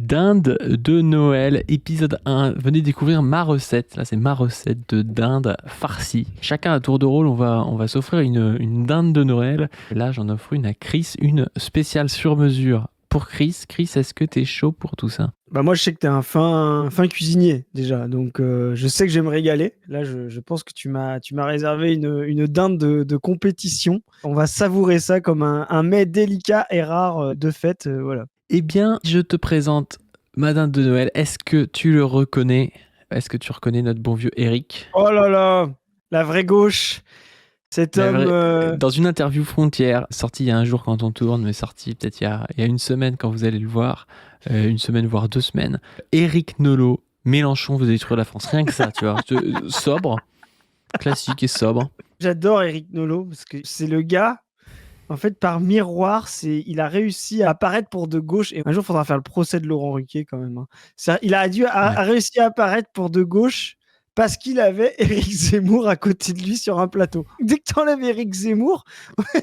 dinde de Noël, épisode 1. Venez découvrir ma recette. Là, c'est ma recette de dinde farcie. Chacun à tour de rôle, on va s'offrir une dinde de Noël. Là, j'en offre une à Chris, une spéciale sur mesure pour Chris. Chris, est-ce que t'es chaud pour tout ça? Bah moi, je sais que t'es un fin cuisinier déjà, donc je sais que je vais me régaler. Là, je pense que tu m'as réservé une dinde de compétition. On va savourer ça comme un mets délicat et rare de fête, voilà. Eh bien, je te présente ma dinde de Noël. Est-ce que tu le reconnais? Est-ce que tu reconnais notre bon vieux Eric? Oh là là, la vraie gauche, cet homme. Dans une interview Frontière, sortie il y a un jour quand on tourne, mais sortie peut-être il y a une semaine quand vous allez le voir, une semaine voire 2 semaines, Éric Nolot, Mélenchon veut détruire la France. Rien que ça, tu vois. Sobre, classique et sobre. J'adore Éric Nolot parce que c'est le gars. En fait, par miroir, il a réussi à apparaître pour de gauche. Et un jour, il faudra faire le procès de Laurent Ruquier quand même. Il a réussi à apparaître pour de gauche parce qu'il avait Éric Zemmour à côté de lui sur un plateau. Dès que tu enlèves Éric Zemmour,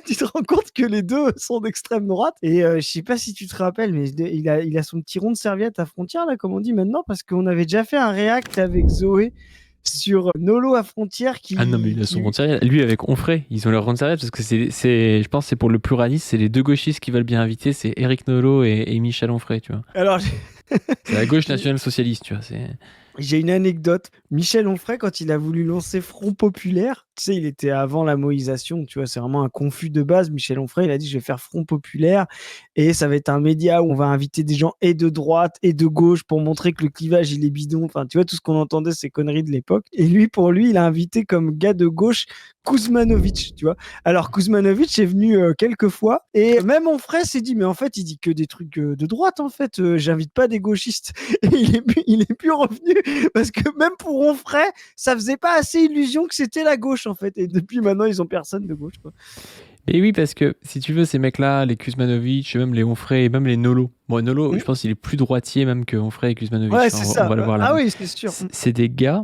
tu te rends compte que les deux sont d'extrême droite. Et je sais pas si tu te rappelles, mais il a son petit rond de serviette à Frontière, là, comme on dit maintenant, parce qu'on avait déjà fait un react avec Zoé sur Nolo à Frontière qui... Ah non, mais il a son Frontière. Lui, avec Onfray, ils ont leur rond de serviette parce que je pense que c'est pour le pluralisme, c'est les deux gauchistes qui veulent bien inviter, c'est Éric Nolot et Michel Onfray, tu vois. Alors, c'est la gauche nationale socialiste, tu vois. J'ai une anecdote. Michel Onfray, quand il a voulu lancer Front Populaire, tu sais, il était avant la moïsation, tu vois, c'est vraiment un confus de base. Michel Onfray, il a dit, je vais faire Front Populaire et ça va être un média où on va inviter des gens et de droite et de gauche pour montrer que le clivage, il est bidon. Enfin, tu vois, tout ce qu'on entendait, ces conneries de l'époque. Et lui, pour lui, il a invité comme gars de gauche Kuzmanovic, tu vois. Alors, Kuzmanovic est venu quelques fois et même Onfray s'est dit, mais en fait, il dit que des trucs de droite, en fait. J'invite pas des gauchistes. Et il est plus revenu parce que même pour Onfray, ça faisait pas assez illusion que c'était la gauche, en fait. Et depuis maintenant, ils ont personne de gauche, quoi. Et oui, parce que si tu veux, ces mecs-là, les Kuzmanovic, même les Onfray, et même les Nolo. Bon, Nolo, je pense qu'il est plus droitier même que Onfray et Kuzmanovic. Ouais, c'est ça. On va le voir là. Ah oui, c'est sûr. C'est des gars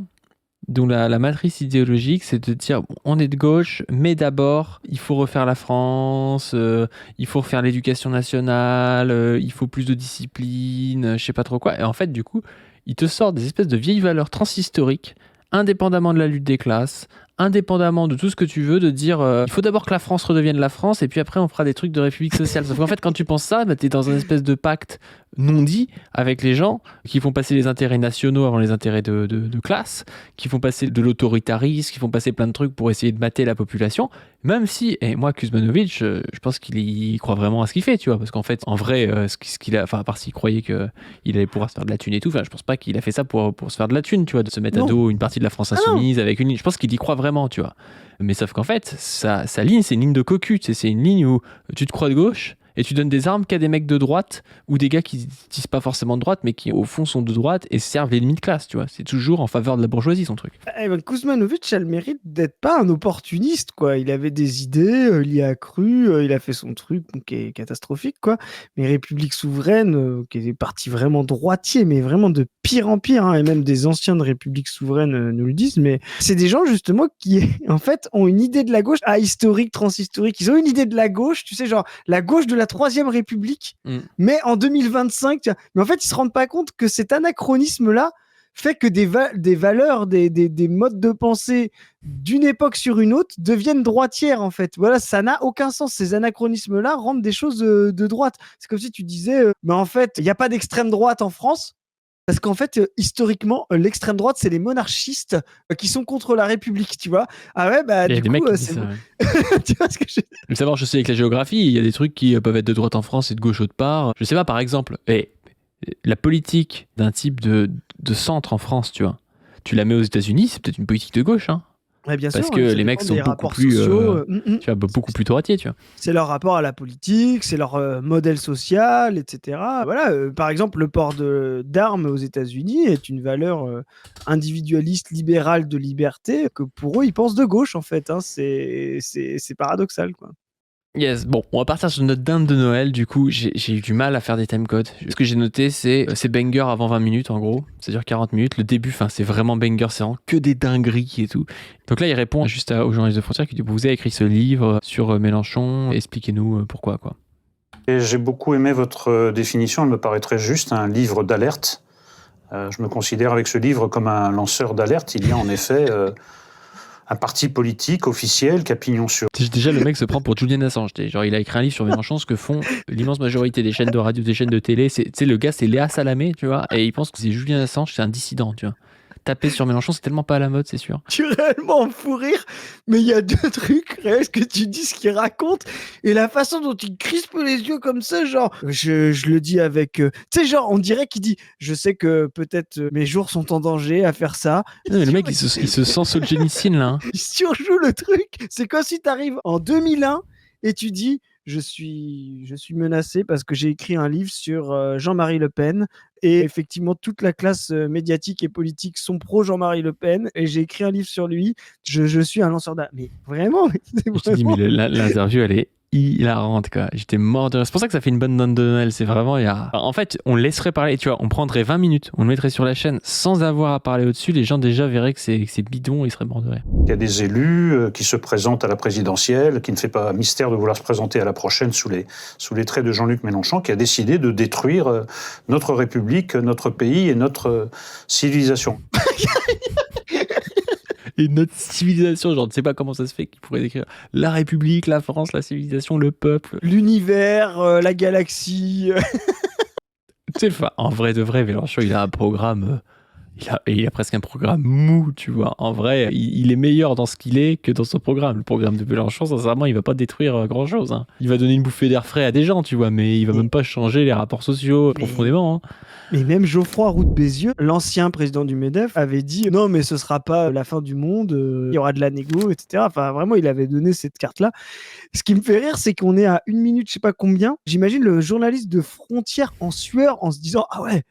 dont la matrice idéologique, c'est de dire on est de gauche, mais d'abord, il faut refaire la France, il faut refaire l'éducation nationale, il faut plus de discipline, je sais pas trop quoi. Et en fait, du coup, ils te sortent des espèces de vieilles valeurs transhistoriques, indépendamment de la lutte des classes, indépendamment de tout ce que tu veux, de dire il faut d'abord que la France redevienne la France et puis après on fera des trucs de république sociale. Sauf qu'en fait, quand tu penses ça, bah, tu es dans un espèce de pacte non dit avec les gens qui font passer les intérêts nationaux avant les intérêts de classe, qui font passer de l'autoritarisme, qui font passer plein de trucs pour essayer de mater la population. Même si, et moi, Kuzmanovic, je pense qu'il croit vraiment à ce qu'il fait, tu vois, parce qu'en fait, en vrai, ce qu'il a, enfin, à part s'il croyait qu'il allait pouvoir se faire de la thune et tout, enfin, je pense pas qu'il a fait ça pour se faire de la thune, tu vois, de se mettre à dos une partie de la France insoumise avec une ligne. Je pense qu'il y croit vraiment, tu vois. Mais sauf qu'en fait, sa ligne, c'est une ligne de cocu, c'est une ligne où tu te crois de gauche, et tu donnes des armes qu'à des mecs de droite ou des gars qui disent pas forcément de droite mais qui au fond sont de droite et servent l'ennemi de classe, tu vois. C'est toujours en faveur de la bourgeoisie son truc. Kuzmanovic a le mérite d'être pas un opportuniste, quoi. Il avait des idées, il y a cru, il a fait son truc qui est catastrophique, quoi. Mais République souveraine, qui est parti vraiment droitier, mais vraiment de pire en pire, hein, et même des anciens de République souveraine nous le disent, mais c'est des gens justement qui en fait ont une idée de la gauche ahistorique, transhistorique. Ils ont une idée de la gauche, tu sais, genre la gauche de la Troisième République, mais en 2025. Mais en fait, ils se rendent pas compte que cet anachronisme-là fait que des valeurs, des modes de pensée d'une époque sur une autre deviennent droitières, en fait. Voilà, ça n'a aucun sens. Ces anachronismes-là rendent des choses de droite. C'est comme si tu disais, mais en fait, il n'y a pas d'extrême droite en France. Parce qu'en fait, historiquement, l'extrême droite, c'est les monarchistes qui sont contre la République, tu vois. Ah ouais, bah du coup, c'est bon. Tu vois ce que je savoir, je sais avec la géographie, il y a des trucs qui peuvent être de droite en France et de gauche autre part. Je sais pas, par exemple, la politique d'un type de centre en France, tu vois, tu la mets aux États-Unis, c'est peut-être une politique de gauche, hein. Ouais, bien parce sûr, que les mecs sont beaucoup plus, tu vois, beaucoup plus droitiers, tu vois. C'est leur rapport à la politique, c'est leur modèle social, etc. Voilà, par exemple, le port d'armes aux États-Unis est une valeur individualiste, libérale de liberté que pour eux, ils pensent de gauche, en fait. Hein. C'est paradoxal, quoi. Yes, bon, on va partir sur notre dinde de Noël. Du coup, j'ai eu du mal à faire des timecodes. Ce que j'ai noté, c'est banger avant 20 minutes, en gros. C'est-à-dire 40 minutes. Le début, c'est vraiment banger, c'est vraiment que des dingueries et tout. Donc là, il répond juste aux journalistes de Frontières qui dit, vous avez écrit ce livre sur Mélenchon, expliquez-nous pourquoi, quoi. Et j'ai beaucoup aimé votre définition, elle me paraît très juste, un livre d'alerte. Je me considère avec ce livre comme un lanceur d'alerte. Il y a en effet un parti politique officiel qui a pignon sur. Déjà, le mec se prend pour Julian Assange. Genre, il a écrit un livre sur Mélenchon, ce que font l'immense majorité des chaînes de radio, des chaînes de télé. Tu sais, le gars, c'est Léa Salamé, tu vois, et il pense que c'est Julian Assange, c'est un dissident, tu vois. Taper sur Mélenchon, c'est tellement pas à la mode, c'est sûr. Tu es réellement en fou rire, mais il y a 2 trucs, ce que tu dis, ce qu'il raconte, et la façon dont il crispe les yeux comme ça, genre, je le dis avec... tu sais, genre, on dirait qu'il dit, je sais que peut-être mes jours sont en danger à faire ça. Non, mais le mec, il se sent Solzhenitsyn, là. Hein. Il surjoue le truc. C'est comme si tu arrives en 2001 et tu dis, je suis menacé parce que j'ai écrit un livre sur Jean-Marie Le Pen. Et effectivement, toute la classe médiatique et politique sont pro Jean-Marie Le Pen. Et j'ai écrit un livre sur lui. Je suis un lanceur d'alerte. Mais vraiment, Je te dis, mais l'interview, elle est hilarante, quoi. J'étais mort de rire. C'est pour ça que ça fait une bonne note de Noël. C'est vraiment, en fait, on laisserait parler, tu vois, on prendrait 20 minutes, on le mettrait sur la chaîne sans avoir à parler au-dessus. Les gens déjà verraient que c'est bidon, ils seraient morts de rire. Il y a des élus qui se présentent à la présidentielle, qui ne fait pas mystère de vouloir se présenter à la prochaine sous les traits de Jean-Luc Mélenchon, qui a décidé de détruire notre République, notre pays et notre civilisation. Et notre civilisation, genre, je ne sais pas comment ça se fait qu'il pourrait décrire la République, la France, la civilisation, le peuple. L'univers, la galaxie. Tu sais, en vrai de vrai, Mélenchon, il a un programme... Il a presque un programme mou, tu vois. En vrai, il est meilleur dans ce qu'il est que dans son programme. Le programme de Mélenchon, sincèrement, il va pas détruire grand-chose. Hein. Il va donner une bouffée d'air frais à des gens, tu vois, mais il va même pas changer les rapports sociaux profondément. Hein. Mais même Geoffroy Roux de Bézieux, l'ancien président du MEDEF, avait dit non, mais ce sera pas la fin du monde, il y aura de la négo, etc. Enfin, vraiment, il avait donné cette carte-là. Ce qui me fait rire, c'est qu'on est à 1 minute, je sais pas combien. J'imagine le journaliste de Frontières en sueur en se disant ah ouais.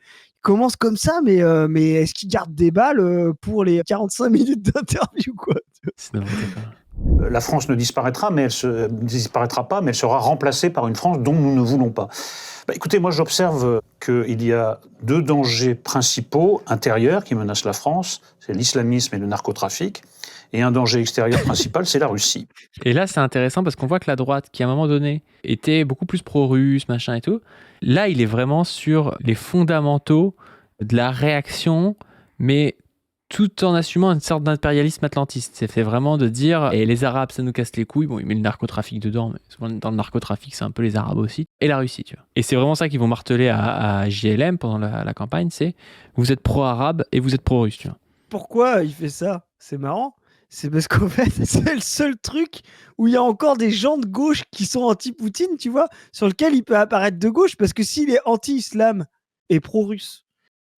Commence comme ça, mais est-ce qu'il garde des balles pour les 45 minutes d'interview, quoi? C'est n'importe quoi. La France ne disparaîtra pas, mais elle sera remplacée par une France dont nous ne voulons pas. Écoutez, moi j'observe qu'il y a 2 dangers principaux intérieurs qui menacent la France, c'est l'islamisme et le narcotrafic, et un danger extérieur principal, c'est la Russie. Et là, c'est intéressant parce qu'on voit que la droite, qui à un moment donné était beaucoup plus pro-russe, machin et tout, là, il est vraiment sur les fondamentaux de la réaction, mais tout en assumant une sorte d'impérialisme atlantiste. C'est fait vraiment de dire, et les Arabes, ça nous casse les couilles. Bon, il met le narcotrafic dedans, mais souvent dans le narcotrafic, c'est un peu les Arabes aussi. Et la Russie, tu vois. Et c'est vraiment ça qu'ils vont marteler à JLM pendant la campagne, c'est vous êtes pro-arabe et vous êtes pro-russe, tu vois. Pourquoi il fait ça? C'est marrant. C'est parce qu'en fait, c'est le seul truc où il y a encore des gens de gauche qui sont anti-Poutine, tu vois, sur lequel il peut apparaître de gauche, parce que s'il est anti-islam et pro-russe,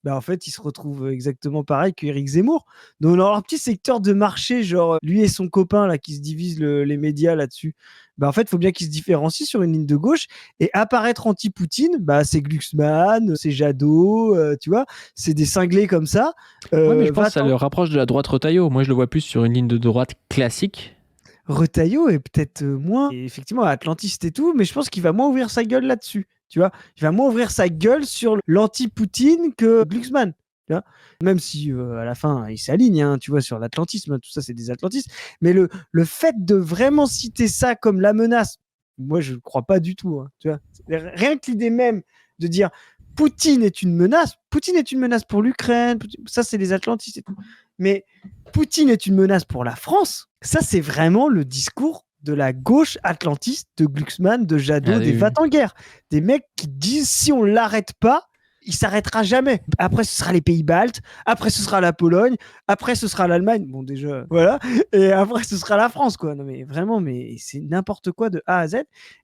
en fait, il se retrouve exactement pareil qu'Éric Zemmour. Donc, dans leur petit secteur de marché, genre lui et son copain là, qui se divisent les médias là-dessus, en fait, il faut bien qu'ils se différencient sur une ligne de gauche. Et apparaître anti-Poutine, c'est Glucksmann, c'est Jadot, tu vois, c'est des cinglés comme ça. Ouais, mais je pense que ça le rapproche de la droite Retailleau. Moi, je le vois plus sur une ligne de droite classique. Retailleau est peut-être moins, et effectivement, atlantiste et tout, mais je pense qu'il va moins ouvrir sa gueule là-dessus. Tu vois, il va moins ouvrir sa gueule sur l'anti-Poutine que Glucksmann. Tu vois, même si à la fin il s'aligne, hein, tu vois, sur l'atlantisme, tout ça c'est des atlantistes. Mais le fait de vraiment citer ça comme la menace, moi je ne crois pas du tout. Hein, tu vois, rien que l'idée même de dire Poutine est une menace. Poutine est une menace pour l'Ukraine. Ça c'est les atlantistes et tout. Mais Poutine est une menace pour la France. Ça c'est vraiment le discours de la gauche atlantiste, de Glucksmann, de Jadot, des va-t-en-guerre. Des mecs qui disent si on l'arrête pas, il s'arrêtera jamais. Après, ce sera les pays baltes. Après, ce sera la Pologne. Après, ce sera l'Allemagne. Bon, déjà, voilà. Et après, ce sera la France, quoi. Non, mais vraiment, mais c'est n'importe quoi de A à Z.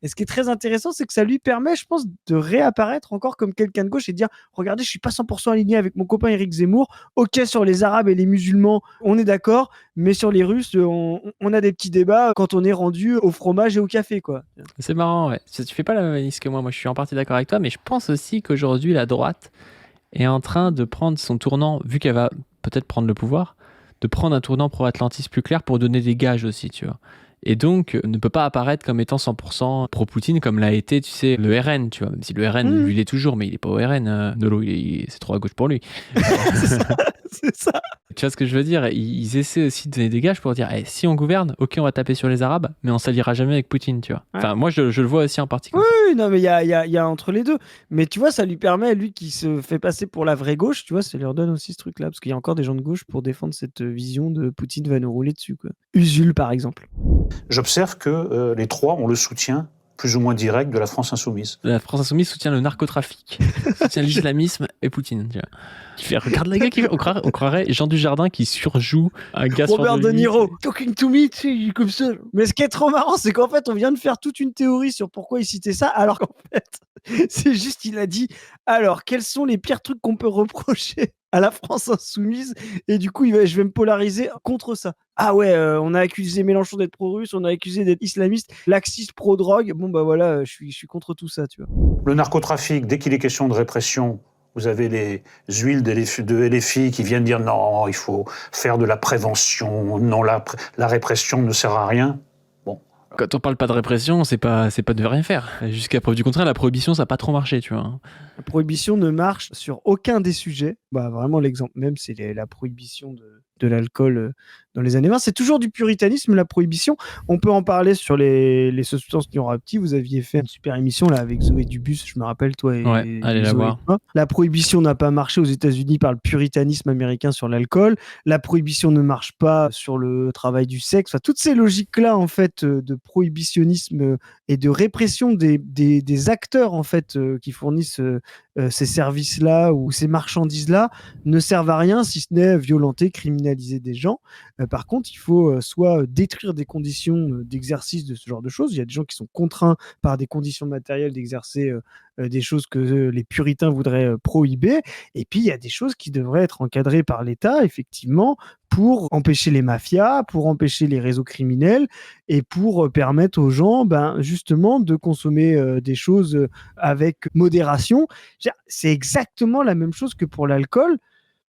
Et ce qui est très intéressant, c'est que ça lui permet, je pense, de réapparaître encore comme quelqu'un de gauche et de dire, regardez, je suis pas 100% aligné avec mon copain Éric Zemmour. Ok, sur les Arabes et les musulmans, on est d'accord. Mais sur les Russes, on a des petits débats quand on est rendu au fromage et au café, quoi. C'est marrant, ouais. Tu fais pas la même analyse que moi. Moi, je suis en partie d'accord avec toi, mais je pense aussi qu'aujourd'hui, la droite est en train de prendre son tournant, vu qu'elle va peut-être prendre le pouvoir, de prendre un tournant pro-atlantiste plus clair pour donner des gages aussi, tu vois. Et donc, ne peut pas apparaître comme étant 100% pro-Poutine comme l'a été, tu sais, le RN, tu vois. Même si le RN, lui, il est toujours, mais il est pas au RN. Nolo, c'est trop à gauche pour lui. C'est ça. Tu vois ce que je veux dire? Ils essaient aussi de donner des gages pour dire si on gouverne, ok, on va taper sur les Arabes, mais on s'alliera jamais avec Poutine, tu vois. Ouais. Enfin, moi, je le vois aussi en partie comme ça. Oui, non, mais il y a entre les deux. Mais tu vois, ça lui permet, lui qui se fait passer pour la vraie gauche, tu vois, ça leur donne aussi ce truc-là. Parce qu'il y a encore des gens de gauche pour défendre cette vision de Poutine va nous rouler dessus, quoi. Usul, par exemple. J'observe que les trois ont le soutien plus ou moins direct de la France insoumise. La France insoumise soutient le narcotrafic, soutient l'islamisme et Poutine. Tu vois. Regarde le gars on croirait Jean Dujardin qui surjoue un gars Robert sur De Niro, talking to me, tu sais, il est comme ça. Mais ce qui est trop marrant, c'est qu'en fait, on vient de faire toute une théorie sur pourquoi il citait ça, alors qu'en fait, c'est juste, il a dit, alors, quels sont les pires trucs qu'on peut reprocher à la France insoumise? Et du coup, je vais me polariser contre ça. Ah ouais, on a accusé Mélenchon d'être pro-russe, on a accusé d'être islamiste, laxiste, pro-drogue. Bon, bah voilà, je suis contre tout ça, tu vois. Le narcotrafic, dès qu'il est question de répression, vous avez les huiles de LFI qui viennent dire non, il faut faire de la prévention, non, la répression ne sert à rien. Bon. Quand on parle pas de répression, c'est pas de rien faire. Jusqu'à preuve du contraire, la prohibition, ça a pas trop marché, tu vois. La prohibition ne marche sur aucun des sujets. Bah, vraiment, l'exemple même, c'est la prohibition de l'alcool dans les années 20. C'est toujours du puritanisme, la prohibition. On peut en parler sur les substances neuroactives. Vous aviez fait une super émission là avec Zoé Dubus, je me rappelle, toi et Ouais, allez la Zoé voir. et toi. La prohibition n'a pas marché aux États-Unis par le puritanisme américain sur l'alcool. La prohibition ne marche pas sur le travail du sexe. Enfin, toutes ces logiques-là, en fait, de prohibitionnisme et de répression des acteurs, en fait, qui fournissent ces services-là ou ces marchandises-là ne servent à rien si ce n'est violenter, criminaliser des gens. Par contre, il faut soit détruire des conditions d'exercice de ce genre de choses. Il y a des gens qui sont contraints par des conditions matérielles d'exercer des choses que les puritains voudraient prohiber. Et puis, il y a des choses qui devraient être encadrées par l'État, effectivement, pour empêcher les mafias, pour empêcher les réseaux criminels et pour permettre aux gens, justement, de consommer des choses avec modération. C'est exactement la même chose que pour l'alcool.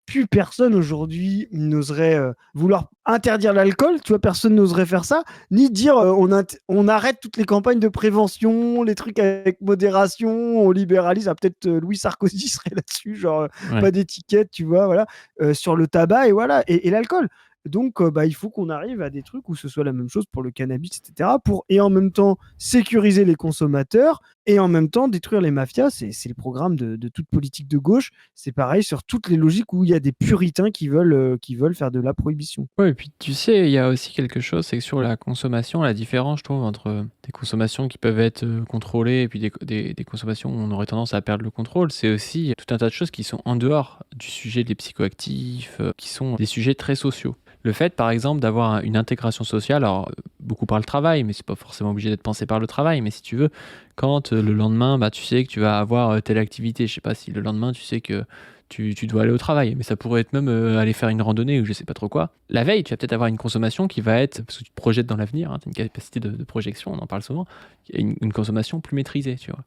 Plus personne aujourd'hui n'oserait vouloir interdire l'alcool, tu vois, personne n'oserait faire ça, ni dire on arrête toutes les campagnes de prévention, les trucs avec modération, on libéralise. Ah, peut-être Louis Sarkozy serait là-dessus, genre Ouais. pas d'étiquette, tu vois, voilà, sur le tabac et voilà, et l'alcool. Donc, il faut qu'on arrive à des trucs où ce soit la même chose pour le cannabis, etc. Et en même temps sécuriser les consommateurs et en même temps détruire les mafias. C'est le programme de toute politique de gauche. C'est pareil sur toutes les logiques où il y a des puritains qui veulent faire de la prohibition. Ouais, et puis tu sais, il y a aussi quelque chose, c'est que sur la consommation, la différence, je trouve, entre des consommations qui peuvent être contrôlées et puis des consommations où on aurait tendance à perdre le contrôle, c'est aussi tout un tas de choses qui sont en dehors du sujet des psychoactifs, qui sont des sujets très sociaux. Le fait, par exemple, d'avoir une intégration sociale, alors beaucoup par le travail, mais c'est pas forcément obligé d'être pensé par le travail, mais si tu veux, quand le lendemain, tu sais que tu vas avoir telle activité, je sais pas si le lendemain, tu sais que tu dois aller au travail, mais ça pourrait être même aller faire une randonnée ou je sais pas trop quoi. La veille, tu vas peut-être avoir une consommation qui va être, parce que tu te projettes dans l'avenir, tu as une capacité de projection, on en parle souvent, une consommation plus maîtrisée, tu vois.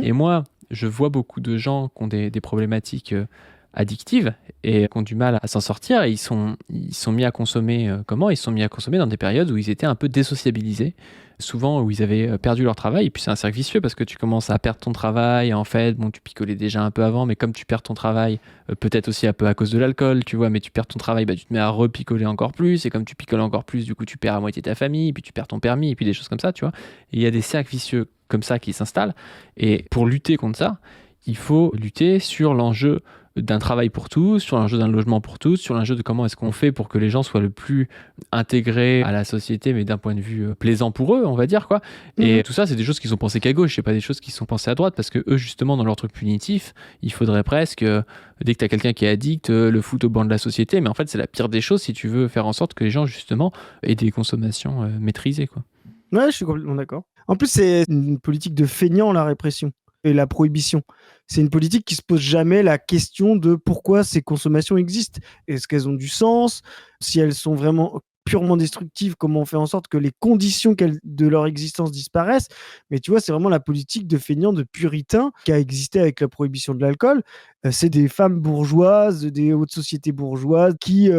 Et moi, je vois beaucoup de gens qui ont des problématiques addictives et qui ont du mal à s'en sortir, et ils sont mis à consommer comment? Ils sont mis à consommer dans des périodes où ils étaient un peu désociabilisés, souvent où ils avaient perdu leur travail, et puis c'est un cercle vicieux parce que tu commences à perdre ton travail, et en fait, bon, tu picolais déjà un peu avant, mais comme tu perds ton travail, peut-être aussi un peu à cause de l'alcool, tu vois, mais tu perds ton travail, tu te mets à repicoler encore plus, et comme tu picoles encore plus, du coup, tu perds à moitié ta famille, puis tu perds ton permis, et puis des choses comme ça, tu vois. Et il y a des cercles vicieux comme ça qui s'installent, et pour lutter contre ça, il faut lutter sur l'enjeu d'un travail pour tous, sur l'enjeu d'un logement pour tous, sur l'enjeu de comment est-ce qu'on fait pour que les gens soient le plus intégrés à la société, mais d'un point de vue plaisant pour eux, on va dire, quoi. Et tout ça, c'est des choses qui sont pensées qu'à gauche, c'est pas des choses qui sont pensées à droite, parce que eux, justement, dans leur truc punitif, il faudrait presque, dès que tu as quelqu'un qui est addict, le foutre au banc de la société, mais en fait, c'est la pire des choses si tu veux faire en sorte que les gens, justement, aient des consommations maîtrisées, quoi. Ouais, je suis complètement d'accord. En plus, c'est une politique de feignant, la répression et la prohibition. C'est une politique qui se pose jamais la question de pourquoi ces consommations existent. Est-ce qu'elles ont du sens? Si elles sont vraiment purement destructives, comment on fait en sorte que les conditions de leur existence disparaissent? Mais tu vois, c'est vraiment la politique de feignant, de puritain qui a existé avec la prohibition de l'alcool. C'est des femmes bourgeoises, des hautes sociétés bourgeoises qui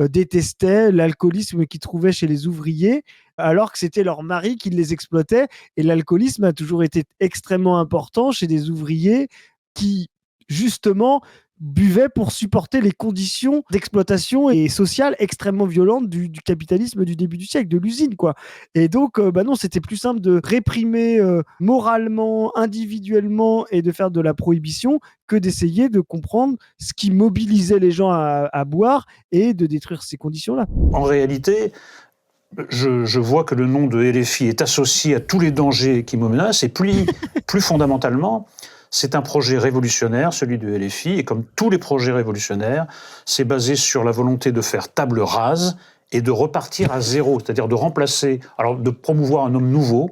détestaient l'alcoolisme qu'ils trouvaient chez les ouvriers, alors que c'était leur mari qui les exploitait. Et l'alcoolisme a toujours été extrêmement important chez des ouvriers qui, justement, buvaient pour supporter les conditions d'exploitation et sociales extrêmement violentes du capitalisme du début du siècle, de l'usine, quoi. Et donc, non, c'était plus simple de réprimer moralement, individuellement et de faire de la prohibition que d'essayer de comprendre ce qui mobilisait les gens à boire et de détruire ces conditions-là. En réalité, je vois que le nom de LFI est associé à tous les dangers qui me menacent, et plus fondamentalement, c'est un projet révolutionnaire, celui de LFI, et comme tous les projets révolutionnaires, c'est basé sur la volonté de faire table rase et de repartir à zéro, c'est-à-dire de remplacer, alors de promouvoir un homme nouveau.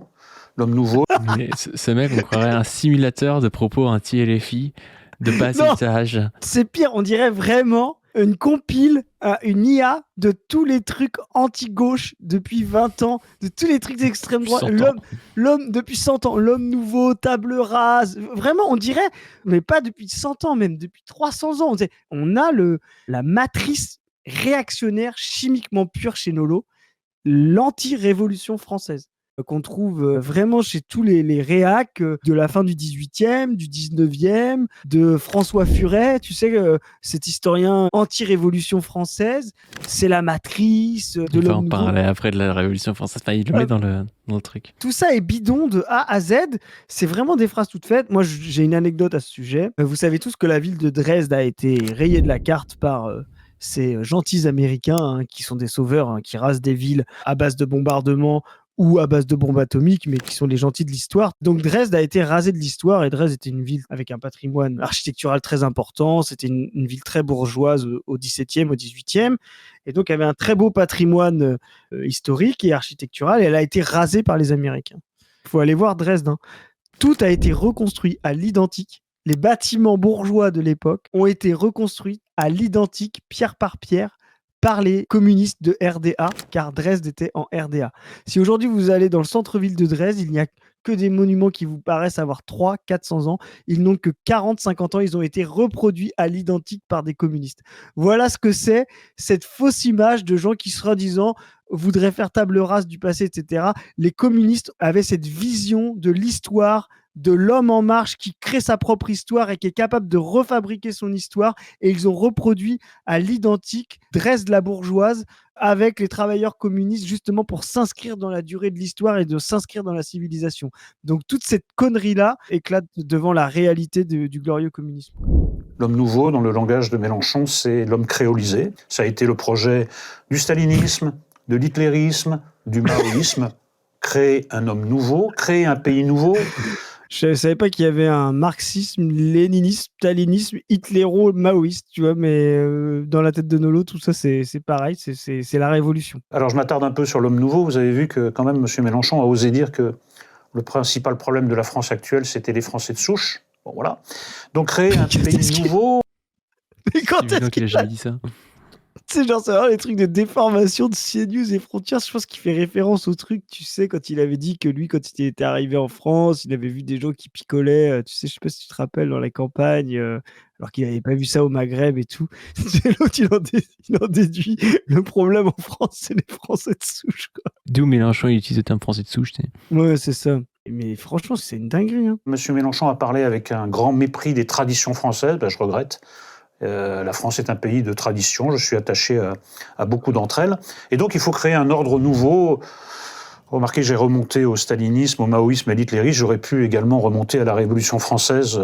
L'homme nouveau. Mais ce mec, on croirait un simulateur de propos anti-LFI, de bas étage. C'est pire, on dirait vraiment une compile, une IA de tous les trucs anti-gauche depuis 20 ans, de tous les trucs d'extrême droite. L'homme depuis 100 ans, l'homme nouveau, table rase. Vraiment, on dirait, mais pas depuis 100 ans, même depuis 300 ans. On a la matrice réactionnaire chimiquement pure chez Nolo, l'anti-révolution française, qu'on trouve vraiment chez tous les réacs de la fin du 18e, du 19e, de François Furet, tu sais, cet historien anti-révolution française, c'est la matrice de l'homme nouveau. On va en parler après de la révolution française, enfin, il le met dans le truc. Tout ça est bidon de A à Z, c'est vraiment des phrases toutes faites. Moi, j'ai une anecdote à ce sujet. Vous savez tous que la ville de Dresde a été rayée de la carte par... ces gentils Américains qui sont des sauveurs, qui rasent des villes à base de bombardements ou à base de bombes atomiques, mais qui sont les gentils de l'histoire. Donc Dresde a été rasée de l'histoire, et Dresde était une ville avec un patrimoine architectural très important, c'était une ville très bourgeoise au XVIIe, au XVIIIe, et donc avait un très beau patrimoine historique et architectural, et elle a été rasée par les Américains. Il faut aller voir Dresde, hein. Tout a été reconstruit à l'identique. Les bâtiments bourgeois de l'époque ont été reconstruits à l'identique, pierre par pierre, par les communistes de RDA, car Dresde était en RDA. Si aujourd'hui vous allez dans le centre-ville de Dresde, il n'y a que des monuments qui vous paraissent avoir 300-400 ans. Ils n'ont que 40-50 ans. Ils ont été reproduits à l'identique par des communistes. Voilà ce que c'est, cette fausse image de gens qui, soi-disant, voudraient faire table rase du passé, etc. Les communistes avaient cette vision de l'histoire, de l'homme en marche qui crée sa propre histoire et qui est capable de refabriquer son histoire, et ils ont reproduit à l'identique Dresde la bourgeoise avec les travailleurs communistes, justement pour s'inscrire dans la durée de l'histoire et de s'inscrire dans la civilisation. Donc toute cette connerie-là éclate devant la réalité du glorieux communisme. L'homme nouveau, dans le langage de Mélenchon, c'est l'homme créolisé. Ça a été le projet du stalinisme, de l'hitlérisme, du maoïsme. Créer un homme nouveau, créer un pays nouveau. Je ne savais pas qu'il y avait un marxisme, léninisme, stalinisme, hitléro-maoïste, tu vois, mais dans la tête de Nolo, tout ça, c'est pareil, c'est la révolution. Alors, je m'attarde un peu sur l'homme nouveau. Vous avez vu que, quand même, M. Mélenchon a osé dire que le principal problème de la France actuelle, c'était les Français de souche. Bon, voilà. Donc, créer un pays nouveau... Mais quand est-ce qu'il a jamais dit ça? C'est genre, c'est vraiment les trucs de déformation de CNews et Frontières. Je pense qu'il fait référence au truc, tu sais, quand il avait dit que lui, quand il était arrivé en France, il avait vu des gens qui picolaient, tu sais, je sais pas si tu te rappelles, dans la campagne, alors qu'il n'avait pas vu ça au Maghreb et tout. L'autre, il en déduit, le problème en France, c'est les Français de souche, quoi. D'où Mélenchon, il utilise le terme français de souche, tu sais. Ouais, c'est ça. Mais franchement, c'est une dinguerie, hein. Monsieur Mélenchon a parlé avec un grand mépris des traditions françaises, je regrette. La France est un pays de tradition, je suis attaché à beaucoup d'entre elles. Et donc il faut créer un ordre nouveau. Remarquez, j'ai remonté au stalinisme, au maoïsme et à l'hitlérisme. J'aurais pu également remonter à la Révolution française,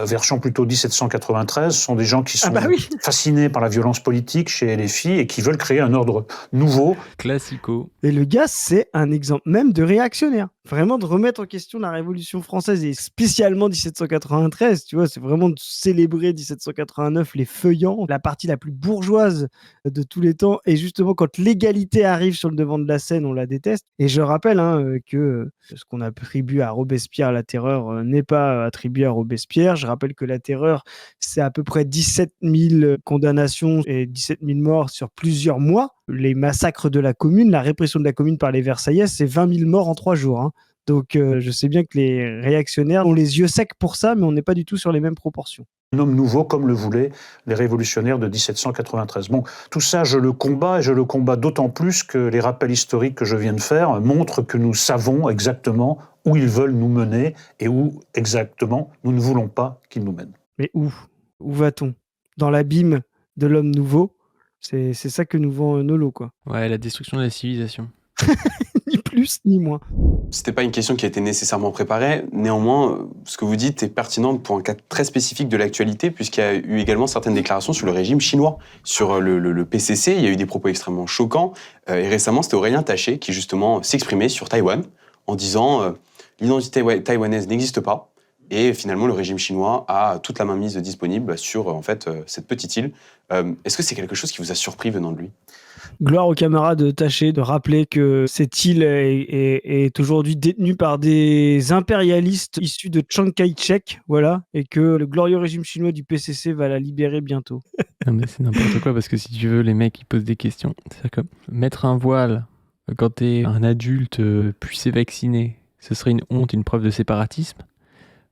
version plutôt 1793. Ce sont des gens qui sont fascinés par la violence politique chez LFI et qui veulent créer un ordre nouveau. Classico. Et le gars, c'est un exemple même de réactionnaire. Vraiment de remettre en question la Révolution française et spécialement 1793, tu vois, c'est vraiment de célébrer 1789, les feuillants, la partie la plus bourgeoise de tous les temps. Et justement, quand l'égalité arrive sur le devant de la scène, on la déteste. Et je rappelle que ce qu'on attribue à Robespierre, la terreur, n'est pas attribué à Robespierre. Je rappelle que la terreur, c'est à peu près 17 000 condamnations et 17 000 morts sur plusieurs mois. Les massacres de la Commune, la répression de la Commune par les Versaillais, c'est 20 000 morts en 3 jours, hein. Donc je sais bien que les réactionnaires ont les yeux secs pour ça, mais on n'est pas du tout sur les mêmes proportions. Un homme nouveau comme le voulaient les révolutionnaires de 1793. Bon, tout ça, je le combats, et je le combats d'autant plus que les rappels historiques que je viens de faire montrent que nous savons exactement où ils veulent nous mener et où exactement nous ne voulons pas qu'ils nous mènent. Mais où ? Où va-t-on? Dans l'abîme de l'homme nouveau. C'est ça que nous vend Nolo, quoi. Ouais, la destruction de la civilisation. Ni plus ni moins. C'était pas une question qui a été nécessairement préparée. Néanmoins, ce que vous dites est pertinent pour un cas très spécifique de l'actualité, puisqu'il y a eu également certaines déclarations sur le régime chinois. Sur le PCC, il y a eu des propos extrêmement choquants. Et récemment, c'était Aurélien Taché qui, justement, s'exprimait sur Taïwan en disant l'identité taïwanaise n'existe pas. Et finalement, le régime chinois a toute la mainmise disponible sur, cette petite île. Est-ce que c'est quelque chose qui vous a surpris venant de lui ? Gloire aux camarades Taché de rappeler que cette île est aujourd'hui détenue par des impérialistes issus de Chiang Kai-shek, voilà, et que le glorieux régime chinois du PCC va la libérer bientôt. Non, mais c'est n'importe quoi, parce que si tu veux, les mecs, ils posent des questions. C'est comme mettre un voile quand t'es un adulte puissé vacciné, ce serait une honte, une preuve de séparatisme.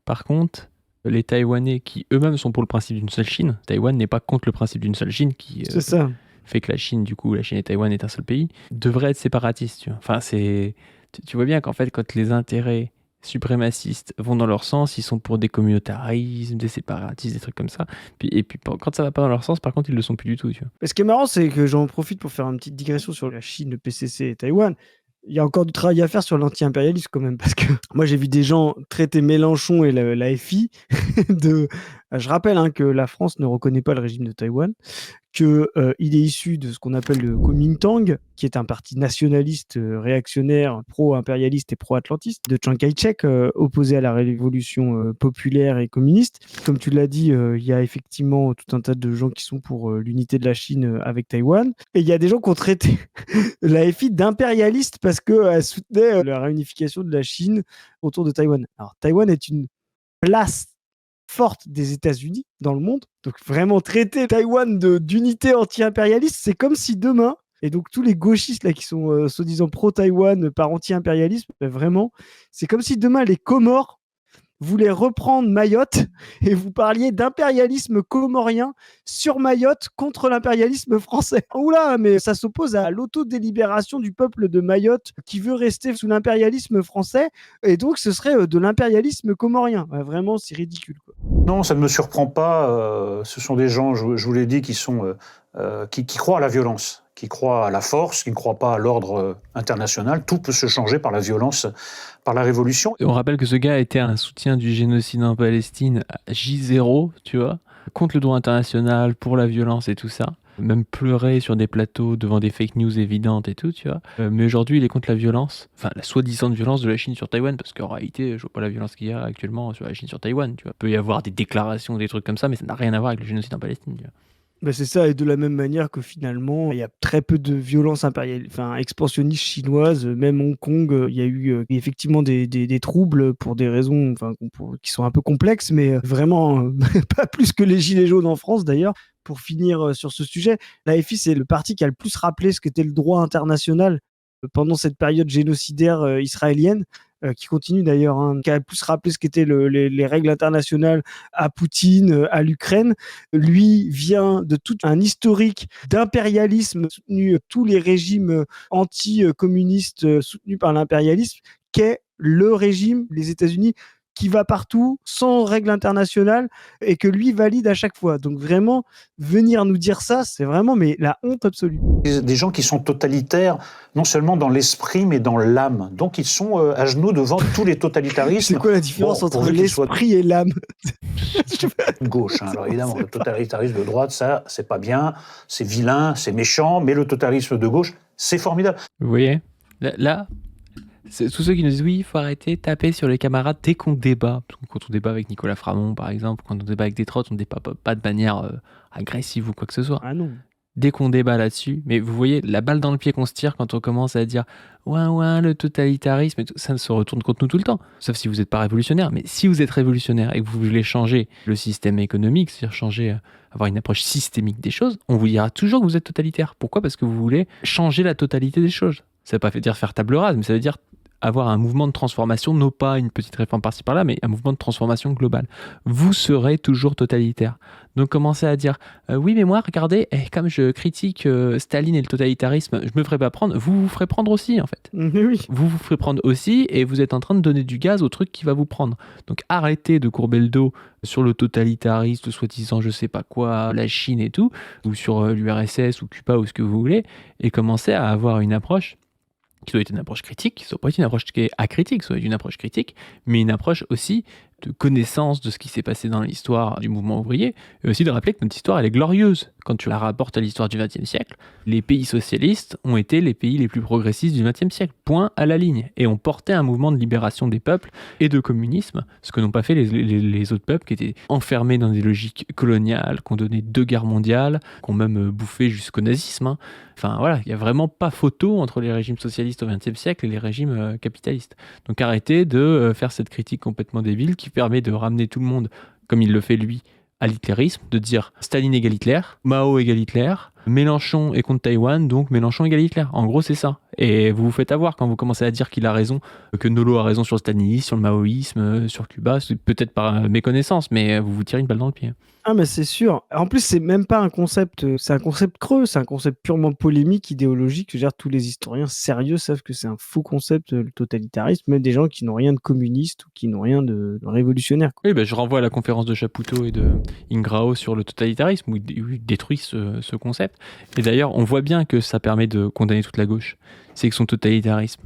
Par contre, les Taïwanais qui eux-mêmes sont pour le principe d'une seule Chine, Taïwan n'est pas contre le principe d'une seule Chine qui C'est ça. fait que la Chine et Taïwan est un seul pays, devraient être séparatistes. Tu vois. Enfin, tu vois bien qu'en fait, quand les intérêts suprémacistes vont dans leur sens, ils sont pour des communautarismes, des séparatistes, des trucs comme ça. Et puis quand ça va pas dans leur sens, par contre, ils le sont plus du tout. Tu vois. Mais ce qui est marrant, c'est que j'en profite pour faire une petite digression sur la Chine, le PCC et Taïwan. Il y a encore du travail à faire sur l'anti-impérialisme quand même, parce que moi j'ai vu des gens traiter Mélenchon et la FI de... Je rappelle que la France ne reconnaît pas le régime de Taïwan, qu'il est issu de ce qu'on appelle le Kuomintang, qui est un parti nationaliste réactionnaire, pro-impérialiste et pro-atlantiste, de Chiang Kai-shek, opposé à la révolution populaire et communiste. Comme tu l'as dit, il y a effectivement tout un tas de gens qui sont pour l'unité de la Chine avec Taïwan. Et il y a des gens qui ont traité la FI d'impérialiste parce qu'elle soutenait la réunification de la Chine autour de Taïwan. Alors, Taïwan est une place forte des États-Unis dans le monde. Donc vraiment traiter Taïwan d'unité anti-impérialiste, c'est comme si demain, et donc tous les gauchistes là qui sont soi-disant pro-Taïwan par anti-impérialisme, vraiment, c'est comme si demain les Comores voulaient reprendre Mayotte et vous parliez d'impérialisme comorien sur Mayotte contre l'impérialisme français. Oula, mais ça s'oppose à l'autodélibération du peuple de Mayotte qui veut rester sous l'impérialisme français, et donc ce serait de l'impérialisme comorien. Ouais, vraiment, c'est ridicule, quoi. Non, ça ne me surprend pas. Ce sont des gens, je vous l'ai dit, qui croient à la violence, qui croient à la force, qui ne croient pas à l'ordre international. Tout peut se changer par la violence, par la révolution. Et on rappelle que ce gars était un soutien du génocide en Palestine à J0, tu vois, contre le droit international, pour la violence et tout ça. Même pleurer sur des plateaux devant des fake news évidentes et tout, tu vois. Mais aujourd'hui, il est contre la violence, enfin la soi-disant violence de la Chine sur Taïwan, parce qu'en réalité, je vois pas la violence qu'il y a actuellement sur la Chine sur Taïwan, tu vois. Il peut y avoir des déclarations, des trucs comme ça, mais ça n'a rien à voir avec le génocide en Palestine, tu vois. Ben c'est ça, et de la même manière que finalement, il y a très peu de violence expansionniste chinoise. Même Hong Kong, il y a eu effectivement des troubles pour des raisons qui sont un peu complexes, mais vraiment pas plus que les Gilets jaunes en France d'ailleurs. Pour finir sur ce sujet, la FI, c'est le parti qui a le plus rappelé ce qu'était le droit international pendant cette période génocidaire israélienne. Qui continue d'ailleurs, qui a le plus rappelé ce qu'étaient les règles internationales à Poutine, à l'Ukraine. Lui vient de tout un historique d'impérialisme soutenu, tous les régimes anti-communistes soutenus par l'impérialisme, qu'est le régime, les États-Unis, qui va partout, sans règles internationales, et que lui valide à chaque fois. Donc vraiment, venir nous dire ça, c'est vraiment la honte absolue. Des gens qui sont totalitaires, non seulement dans l'esprit, mais dans l'âme. Donc ils sont à genoux devant tous les totalitarismes. C'est quoi la différence entre l'esprit et l'âme? De gauche, alors évidemment, le totalitarisme de droite, ça, c'est pas bien, c'est vilain, c'est méchant, mais le totalitarisme de gauche, c'est formidable. Vous voyez, là c'est tous ceux qui nous disent oui, il faut arrêter de taper sur les camarades dès qu'on débat. Parce que quand on débat avec Nicolas Framont, par exemple, quand on débat avec des trottes, on ne débat pas de manière agressive ou quoi que ce soit. Ah non. Dès qu'on débat là-dessus, mais vous voyez la balle dans le pied qu'on se tire quand on commence à dire ouais, le totalitarisme, et tout, ça se retourne contre nous tout le temps. Sauf si vous n'êtes pas révolutionnaire. Mais si vous êtes révolutionnaire et que vous voulez changer le système économique, c'est-à-dire avoir une approche systémique des choses, on vous dira toujours que vous êtes totalitaire. Pourquoi ? Parce que vous voulez changer la totalité des choses. Ça ne veut pas dire faire table rase, mais ça veut dire avoir un mouvement de transformation, non pas une petite réforme par-ci par-là, mais un mouvement de transformation globale. Vous serez toujours totalitaire. Donc commencez à dire oui, mais moi, regardez, comme je critique Staline et le totalitarisme, je me ferai pas prendre, vous vous ferez prendre aussi en fait. Oui. Vous vous ferez prendre aussi et vous êtes en train de donner du gaz au truc qui va vous prendre. Donc arrêtez de courber le dos sur le totalitarisme, soi-disant je sais pas quoi, la Chine et tout, ou sur l'URSS ou Cuba ou ce que vous voulez, et commencez à avoir une approche qui doit être une approche critique, ça doit pas être une approche qui est acritique, ça doit être une approche critique, mais une approche aussi de connaissance de ce qui s'est passé dans l'histoire du mouvement ouvrier, et aussi de rappeler que notre histoire, elle est glorieuse. Quand tu la rapportes à l'histoire du XXe siècle, les pays socialistes ont été les pays les plus progressistes du XXe siècle, point à la ligne, et ont porté un mouvement de libération des peuples et de communisme, ce que n'ont pas fait les autres peuples qui étaient enfermés dans des logiques coloniales, qui ont donné 2 guerres mondiales, qui ont même bouffé jusqu'au nazisme, hein. Enfin voilà, il n'y a vraiment pas photo entre les régimes socialistes au XXe siècle et les régimes capitalistes. Donc arrêtez de faire cette critique complètement débile qui permet de ramener tout le monde, comme il le fait lui, à l'hitlérisme, de dire Staline égale Hitler, Mao égale Hitler, Mélenchon est contre Taïwan, donc Mélenchon égale Hitler. En gros, c'est ça. Et vous vous faites avoir quand vous commencez à dire qu'il a raison, que Nolo a raison sur le stalinisme, sur le maoïsme, sur Cuba, c'est peut-être par méconnaissance, mais vous vous tirez une balle dans le pied. Ah, mais c'est sûr. En plus, c'est même pas un concept, c'est un concept creux, c'est un concept purement polémique, idéologique. Je veux dire, tous les historiens sérieux savent que c'est un faux concept, le totalitarisme, même des gens qui n'ont rien de communiste ou qui n'ont rien de révolutionnaire, quoi. Oui, je renvoie à la conférence de Chapoutot et de Ingrao sur le totalitarisme, où ils détruisent ce concept. Et d'ailleurs, on voit bien que ça permet de condamner toute la gauche. C'est que son totalitarisme.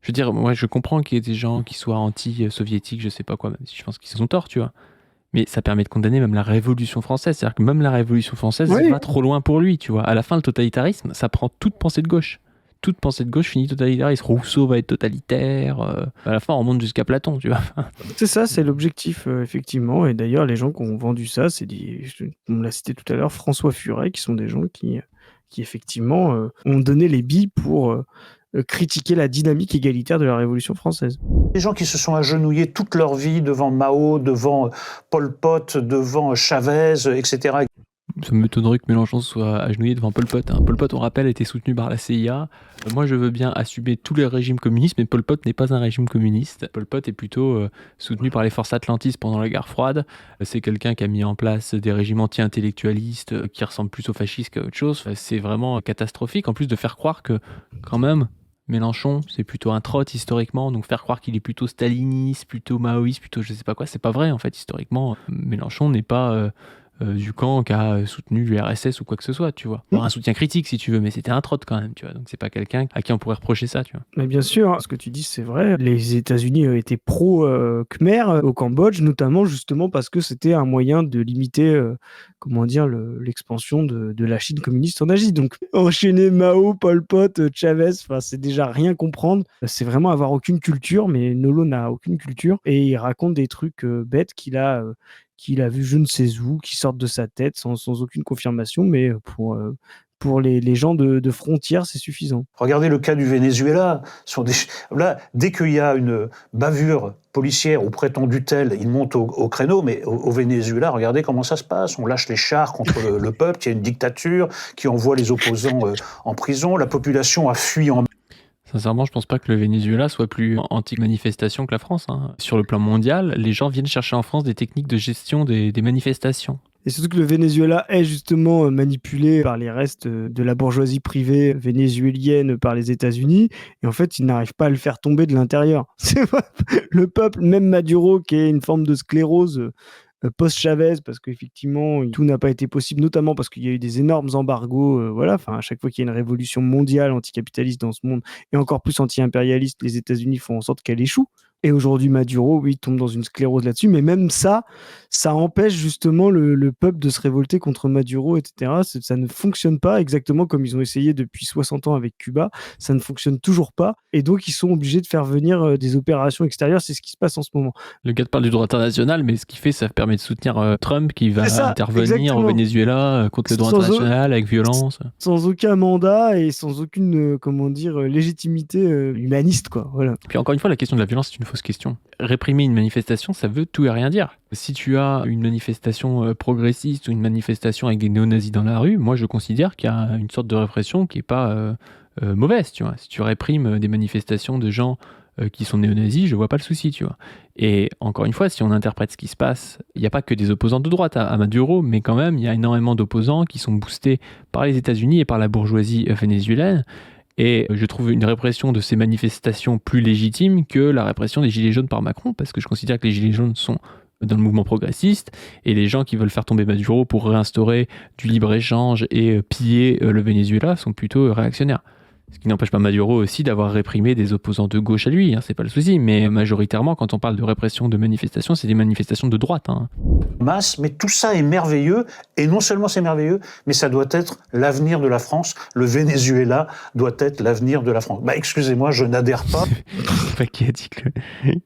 Je veux dire, moi, je comprends qu'il y ait des gens qui soient anti-soviétiques, je sais pas quoi, même si je pense qu'ils ont tort, tu vois. Mais ça permet de condamner même la Révolution française. C'est-à-dire que même la Révolution française, Oui. ça va trop loin pour lui, tu vois. À la fin, le totalitarisme, ça prend toute pensée de gauche. Toute pensée de gauche finit totalitariste. Rousseau va être totalitaire. À la fin, on remonte jusqu'à Platon, tu vois. C'est ça, c'est l'objectif, effectivement. Et d'ailleurs, les gens qui ont vendu ça, c'est on l'a cité tout à l'heure, François Furet, qui sont des gens qui effectivement, ont donné les billes pour critiquer la dynamique égalitaire de la Révolution française. Des gens qui se sont agenouillés toute leur vie devant Mao, devant Pol Pot, devant Chavez, etc. Ça m'étonnerait que Mélenchon soit agenouillé devant Pol Pot, hein. Pol Pot, on rappelle, était soutenu par la CIA. Moi, je veux bien assumer tous les régimes communistes, mais Pol Pot n'est pas un régime communiste. Pol Pot est plutôt soutenu par les forces atlantistes pendant la guerre froide. C'est quelqu'un qui a mis en place des régimes anti-intellectualistes qui ressemblent plus aux fascistes qu'à autre chose. C'est vraiment catastrophique, en plus de faire croire que, quand même, Mélenchon, c'est plutôt un trot historiquement, donc faire croire qu'il est plutôt staliniste, plutôt maoïste, plutôt je sais pas quoi, c'est pas vrai en fait historiquement. Mélenchon n'est pas du camp qui a soutenu l'URSS ou quoi que ce soit, tu vois. Alors, un soutien critique si tu veux, mais c'était un trot quand même, tu vois. Donc c'est pas quelqu'un à qui on pourrait reprocher ça, tu vois. Mais bien sûr, ce que tu dis, c'est vrai. Les États-Unis étaient pro-Khmer au Cambodge, notamment justement parce que c'était un moyen de limiter, l'expansion de la Chine communiste en Asie. Donc enchaîner Mao, Pol Pot, Chavez, c'est déjà rien comprendre. C'est vraiment avoir aucune culture, mais Nolo n'a aucune culture et il raconte des trucs bêtes qu'il a vu je ne sais où, qui sortent de sa tête sans aucune confirmation, mais pour les gens de frontières, c'est suffisant. Regardez le cas du Venezuela. Là, dès qu'il y a une bavure policière ou prétendue telle, ils montent au créneau, mais au Venezuela, regardez comment ça se passe. On lâche les chars contre le peuple, il y a une dictature qui envoie les opposants en prison, la population a fui en... Sincèrement, je pense pas que le Venezuela soit plus anti-manifestation que la France, hein. Sur le plan mondial, les gens viennent chercher en France des techniques de gestion des manifestations. Et surtout que le Venezuela est justement manipulé par les restes de la bourgeoisie privée vénézuélienne par les États-Unis. Et en fait, ils n'arrivent pas à le faire tomber de l'intérieur. Le peuple, même Maduro, qui est une forme de sclérose post-Chavez, parce qu'effectivement, tout n'a pas été possible, notamment parce qu'il y a eu des énormes embargos. À chaque fois qu'il y a une révolution mondiale anticapitaliste dans ce monde, et encore plus anti-impérialiste, les États-Unis font en sorte qu'elle échoue. Et aujourd'hui, Maduro, oui, tombe dans une sclérose là-dessus, mais même ça empêche justement le peuple de se révolter contre Maduro, etc. Ça ne fonctionne pas exactement comme ils ont essayé depuis 60 ans avec Cuba. Ça ne fonctionne toujours pas. Et donc, ils sont obligés de faire venir des opérations extérieures. C'est ce qui se passe en ce moment. Le gars te parle du droit international, mais ce qu'il fait, ça permet de soutenir Trump qui va intervenir exactement. au Venezuela contre le droit international avec violence. Sans aucun mandat et sans aucune, légitimité humaniste, quoi. Voilà. Puis encore une fois, la question de la violence, c'est une fausse question. Réprimer une manifestation, ça veut tout et rien dire. Si tu as une manifestation progressiste ou une manifestation avec des néo-nazis dans la rue, moi je considère qu'il y a une sorte de répression qui n'est pas mauvaise, tu vois. Si tu réprimes des manifestations de gens qui sont néo-nazis, je vois pas le souci, tu vois. Et encore une fois, si on interprète ce qui se passe, il n'y a pas que des opposants de droite à Maduro, mais quand même, il y a énormément d'opposants qui sont boostés par les États-Unis et par la bourgeoisie vénézuélienne. Et je trouve une répression de ces manifestations plus légitime que la répression des Gilets jaunes par Macron, parce que je considère que les Gilets jaunes sont dans le mouvement progressiste, et les gens qui veulent faire tomber Maduro pour réinstaurer du libre-échange et piller le Venezuela sont plutôt réactionnaires. Ce qui n'empêche pas Maduro aussi d'avoir réprimé des opposants de gauche à lui, hein, c'est pas le souci, mais majoritairement, quand on parle de répression de manifestations, c'est des manifestations de droite. Hein. Masse, mais tout ça est merveilleux, et non seulement c'est merveilleux, mais ça doit être l'avenir de la France. Le Venezuela doit être l'avenir de la France. Bah excusez-moi, je n'adhère pas. Pas qui a dit que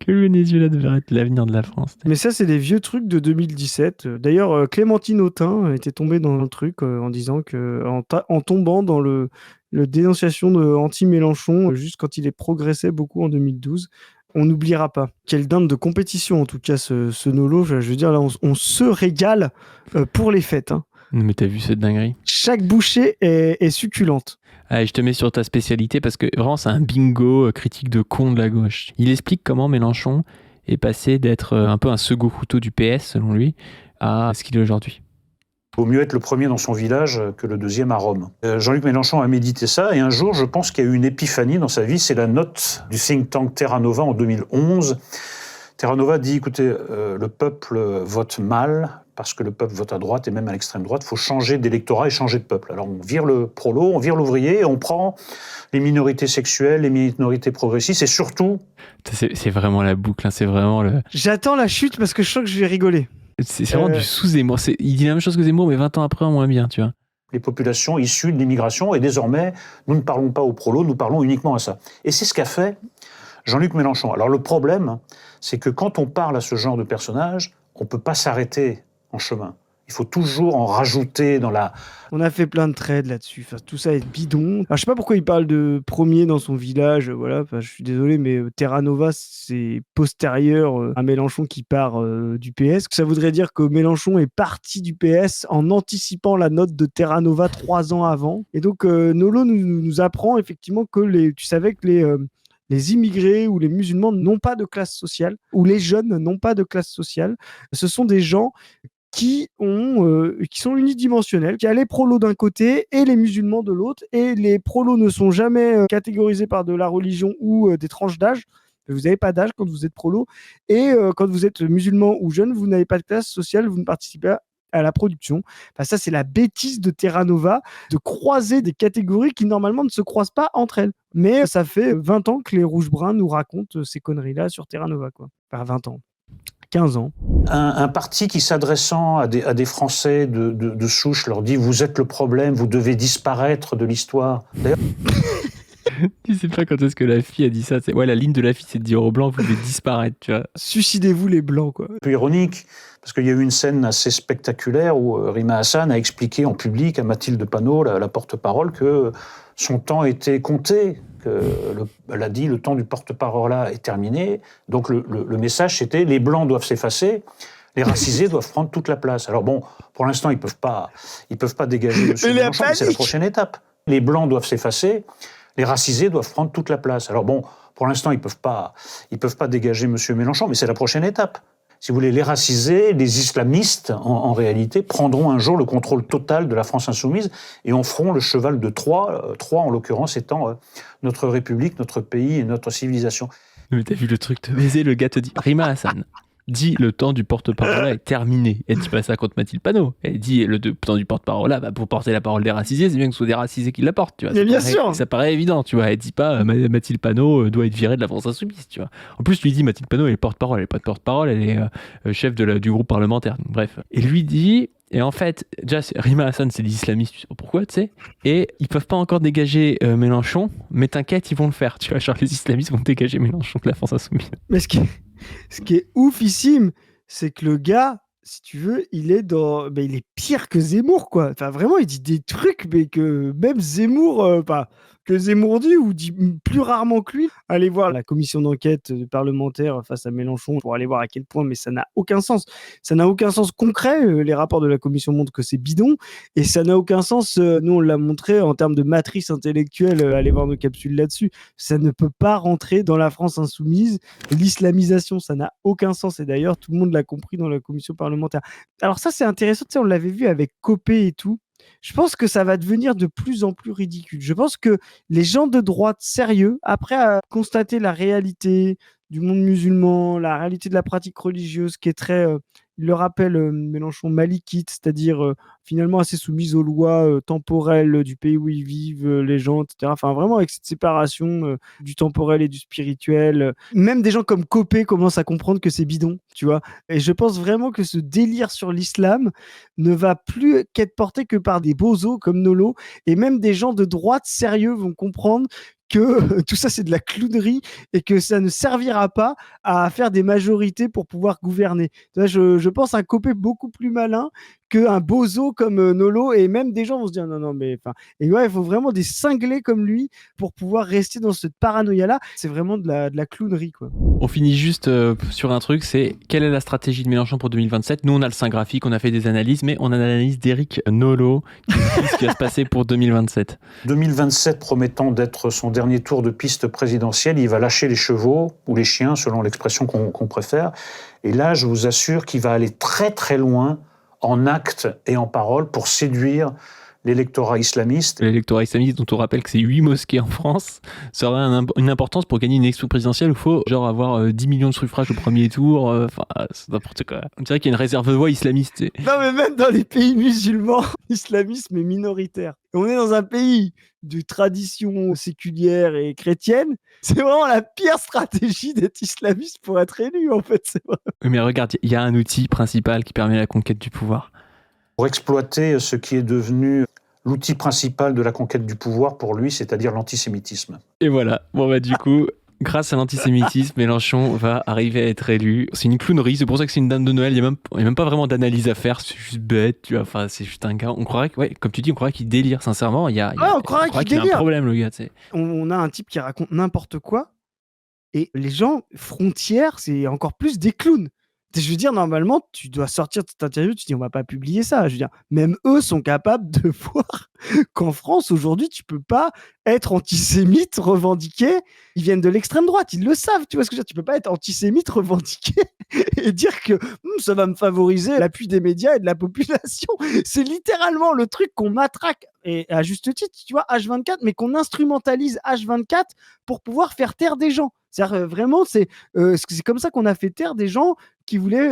le Venezuela devrait être l'avenir de la France. Mais ça, c'est des vieux trucs de 2017. D'ailleurs, Clémentine Autain était tombée dans le truc en disant que, en tombant dans le dénonciation de anti-Mélenchon, juste quand il est progressé beaucoup en 2012, on n'oubliera pas. Quelle dinde de compétition, en tout cas, ce Nolo. Je veux dire, là, on se régale pour les fêtes. Hein. Mais t'as vu cette dinguerie? Chaque bouchée est succulente. Allez, je te mets sur ta spécialité parce que vraiment, c'est un bingo critique de con de la gauche. Il explique comment Mélenchon est passé d'être un peu un second couteau du PS, selon lui, à ce qu'il est aujourd'hui. Il vaut mieux être le premier dans son village que le deuxième à Rome. Jean-Luc Mélenchon a médité ça, et un jour, je pense qu'il y a eu une épiphanie dans sa vie. C'est la note du think tank Terra Nova en 2011. Terra Nova dit, écoutez, le peuple vote mal, parce que le peuple vote à droite et même à l'extrême droite. Il faut changer d'électorat et changer de peuple. Alors on vire le prolo, on vire l'ouvrier, et on prend les minorités sexuelles, les minorités progressistes, et surtout... C'est vraiment la boucle, hein, c'est vraiment le... J'attends la chute parce que je sens que je vais rigoler. C'est vraiment du sous-Zemmour. Il dit la même chose que Zemmour, mais 20 ans après, en moins bien, tu vois. Les populations issues de l'immigration, et désormais, nous ne parlons pas au prolo, nous parlons uniquement à ça. Et c'est ce qu'a fait Jean-Luc Mélenchon. Alors le problème, c'est que quand on parle à ce genre de personnage, on ne peut pas s'arrêter en chemin. Il faut toujours en rajouter dans la... On a fait plein de trades là-dessus. Enfin, tout ça est bidon. Alors, je sais pas pourquoi il parle de premier dans son village. Voilà. Enfin, je suis désolé, mais Terra Nova, c'est postérieur à Mélenchon qui part du PS. Ça voudrait dire que Mélenchon est parti du PS en anticipant la note de Terra Nova 3 ans avant. Et donc, Nolo nous apprend effectivement que tu savais que les immigrés ou les musulmans n'ont pas de classe sociale, ou les jeunes n'ont pas de classe sociale. Ce sont des gens qui sont unidimensionnels, qui a les prolos d'un côté et les musulmans de l'autre, et les prolos ne sont jamais catégorisés par de la religion ou des tranches d'âge. Vous n'avez pas d'âge quand vous êtes prolo, et quand vous êtes musulman ou jeune, vous n'avez pas de classe sociale, vous ne participez pas à la production. Enfin, ça, c'est la bêtise de Terra Nova, de croiser des catégories qui normalement ne se croisent pas entre elles. Mais ça fait 20 ans que les rouges-bruns nous racontent ces conneries-là sur Terra Nova, quoi. Enfin, 20 ans. 15 ans. Un parti qui, s'adressant à des Français de souche, leur dit « Vous êtes le problème, vous devez disparaître de l'histoire ». D'ailleurs, tu sais pas quand est-ce que la fille a dit ça. Ouais, la ligne de la fille, c'est de dire aux Blancs, vous devez disparaître, tu vois. Suicidez-vous les Blancs, quoi. un peu ironique, parce qu'il y a eu une scène assez spectaculaire où Rima Hassan a expliqué en public à Mathilde Panot, la porte-parole, que son temps était compté. Elle a dit le temps du porte-parole est terminé. Donc le message c'était les blancs doivent s'effacer, les racisés doivent prendre toute la place. Alors bon, pour l'instant ils peuvent pas dégager M. Mélenchon, mais c'est la prochaine étape. Les blancs doivent s'effacer, les racisés doivent prendre toute la place. Alors bon, pour l'instant ils peuvent pas dégager M. Mélenchon, mais c'est la prochaine étape. Si vous voulez, les racisés, les islamistes, en réalité, prendront un jour le contrôle total de la France insoumise et en feront le cheval de Troie, Troie en l'occurrence étant notre République, notre pays et notre civilisation. Mais t'as vu le truc de baiser, le gars te dit, Rima Hassan dit le temps du porte-parole est terminé. Elle dit pas ça contre Mathilde Panot. Elle dit le temps du porte-parole pour porter la parole des racisés, c'est bien que ce soit des racisés qui la portent, tu vois. Mais bien sûr. Ça paraît évident, tu vois. Elle dit pas Mathilde Panot doit être virée de la France insoumise, tu vois. En plus, lui dit Mathilde Panot, elle est porte-parole, elle est pas de porte-parole, elle est chef du groupe parlementaire. Donc, bref. Et lui dit, et en fait, déjà, Rima Hassan, c'est des islamistes, tu sais pas pourquoi, tu sais. Et ils peuvent pas encore dégager Mélenchon, mais t'inquiète, ils vont le faire, tu vois. Genre, les islamistes vont dégager Mélenchon de la France insoumise. Mais ce qui est oufissime, c'est que le gars, si tu veux, il est pire que Zemmour, quoi. Enfin, vraiment, il dit des trucs, mais que même Zemmour, que Zemmour dit, ou dit plus rarement que lui. Allez voir la commission d'enquête parlementaire face à Mélenchon pour aller voir à quel point, mais ça n'a aucun sens. Ça n'a aucun sens concret. Les rapports de la commission montrent que c'est bidon, et ça n'a aucun sens. Nous, on l'a montré en termes de matrice intellectuelle. Allez voir nos capsules là-dessus. Ça ne peut pas rentrer dans la France insoumise. L'islamisation, ça n'a aucun sens. Et d'ailleurs, tout le monde l'a compris dans la commission parlementaire. Alors ça, c'est intéressant. Tu sais, on l'avait vu avec Copé et tout. Je pense que ça va devenir de plus en plus ridicule. Je pense que les gens de droite sérieux, après constater la réalité du monde musulman, la réalité de la pratique religieuse qui est très, il le rappelle, Mélenchon, malikite, c'est-à-dire finalement assez soumise aux lois temporelles du pays où ils vivent, les gens, etc. Enfin, vraiment avec cette séparation du temporel et du spirituel. Même des gens comme Copé commencent à comprendre que c'est bidon, tu vois. Et je pense vraiment que ce délire sur l'islam ne va plus qu'être porté que par des bozos comme Nolo, et même des gens de droite sérieux vont comprendre que tout ça c'est de la clownerie et que ça ne servira pas à faire des majorités pour pouvoir gouverner. Je pense à un Copé beaucoup plus malin qu'un bozo comme Nolo, et même des gens vont se dire non mais enfin, et ouais, il faut vraiment des cinglés comme lui pour pouvoir rester dans cette paranoïa là. C'est vraiment de la clownerie, quoi. On finit juste sur un truc, c'est quelle est la stratégie de Mélenchon pour 2027 ? Nous, on a le sein graphique, on a fait des analyses, mais on a l'analyse d'Éric Nolot qui dit ce qui va se passer pour 2027. 2027 promettant d'être son dernier tour de piste présidentielle, il va lâcher les chevaux ou les chiens, selon l'expression qu'on préfère. Et là, je vous assure qu'il va aller très très loin en actes et en paroles pour séduire l'électorat islamiste. L'électorat islamiste, dont on rappelle que c'est 8 mosquées en France, ça aurait une importance pour gagner une élection présidentielle où il faut genre avoir 10 millions de suffrages au premier tour. Enfin, c'est n'importe quoi. On dirait qu'il y a une réserve de voix islamiste. Non, mais même dans les pays musulmans, l'islamisme est minoritaire. On est dans un pays de tradition séculière et chrétienne. C'est vraiment la pire stratégie d'être islamiste pour être élu, en fait. C'est vrai. Mais regarde, il y a un outil principal qui permet la conquête du pouvoir. Pour exploiter ce qui est devenu l'outil principal de la conquête du pouvoir pour lui, c'est-à-dire l'antisémitisme. Et voilà. Bon bah du coup, grâce à l'antisémitisme, Mélenchon va arriver à être élu. C'est une clownerie, c'est pour ça que c'est une dame de Noël. Il n'y a même pas vraiment d'analyse à faire, c'est juste bête, tu vois. Enfin, c'est juste un gars. On croirait que, ouais, comme tu dis, on croirait qu'il délire, sincèrement. On croirait qu'il a un problème, le gars, tu sais. On a un type qui raconte n'importe quoi, et les gens, frontières, c'est encore plus des clowns. Je veux dire, normalement, tu dois sortir de cette interview, tu dis, on va pas publier ça. Je veux dire, même eux sont capables de voir qu'en France, aujourd'hui, tu peux pas être antisémite, revendiqué. Ils viennent de l'extrême droite, ils le savent. Tu vois ce que je veux dire ? Tu peux pas être antisémite, revendiqué et dire que ça va me favoriser l'appui des médias et de la population. C'est littéralement le truc qu'on matraque, et à juste titre, tu vois, H24, mais qu'on instrumentalise H24 pour pouvoir faire taire des gens. C'est-à-dire, vraiment, c'est comme ça qu'on a fait taire des gens qui voulaient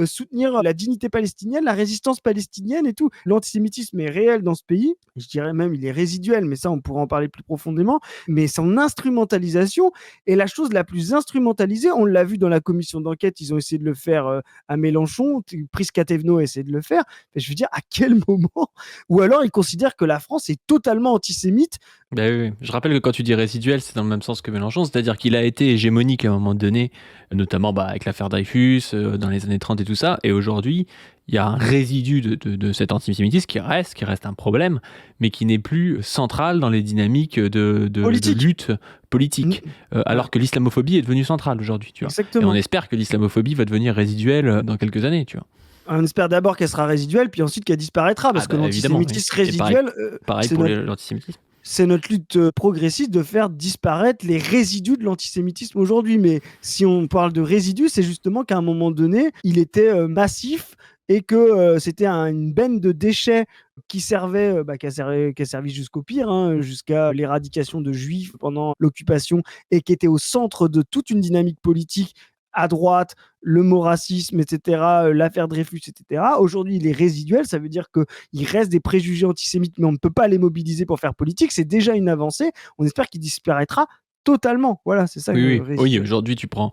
soutenir la dignité palestinienne, la résistance palestinienne et tout. L'antisémitisme est réel dans ce pays. Je dirais même il est résiduel, mais ça, on pourra en parler plus profondément. Mais son instrumentalisation est la chose la plus instrumentalisée. On l'a vu dans la commission d'enquête, ils ont essayé de le faire à Mélenchon. Prisca Thévenot a essayé de le faire. Mais je veux dire, à quel moment ? Ou alors, ils considèrent que la France est totalement antisémite. Ben oui. Je rappelle que quand tu dis résiduel, c'est dans le même sens que Mélenchon, c'est-à-dire qu'il a été hégémonique à un moment donné, notamment avec l'affaire Dreyfus, dans les années 30 et tout ça, et aujourd'hui, il y a un résidu de cet antisémitisme qui reste un problème, mais qui n'est plus central dans les dynamiques de lutte politique, alors que l'islamophobie est devenue centrale aujourd'hui, tu vois. Exactement. Et on espère que l'islamophobie va devenir résiduelle dans quelques années, tu vois. On espère d'abord qu'elle sera résiduelle, puis ensuite qu'elle disparaîtra, parce que l'antisémitisme résiduel, pareil pour l'antisémitisme. C'est notre lutte progressiste de faire disparaître les résidus de l'antisémitisme aujourd'hui. Mais si on parle de résidus, c'est justement qu'à un moment donné, il était massif, et que c'était une benne de déchets qui servait, qui a servi jusqu'au pire, jusqu'à l'éradication de juifs pendant l'occupation, et qui était au centre de toute une dynamique politique à droite, le mot racisme, etc., l'affaire Dreyfus, etc. Aujourd'hui, il est résiduel, ça veut dire qu'il reste des préjugés antisémites, mais on ne peut pas les mobiliser pour faire politique. C'est déjà une avancée. On espère qu'il disparaîtra totalement. Voilà, c'est ça. Oui, aujourd'hui, tu prends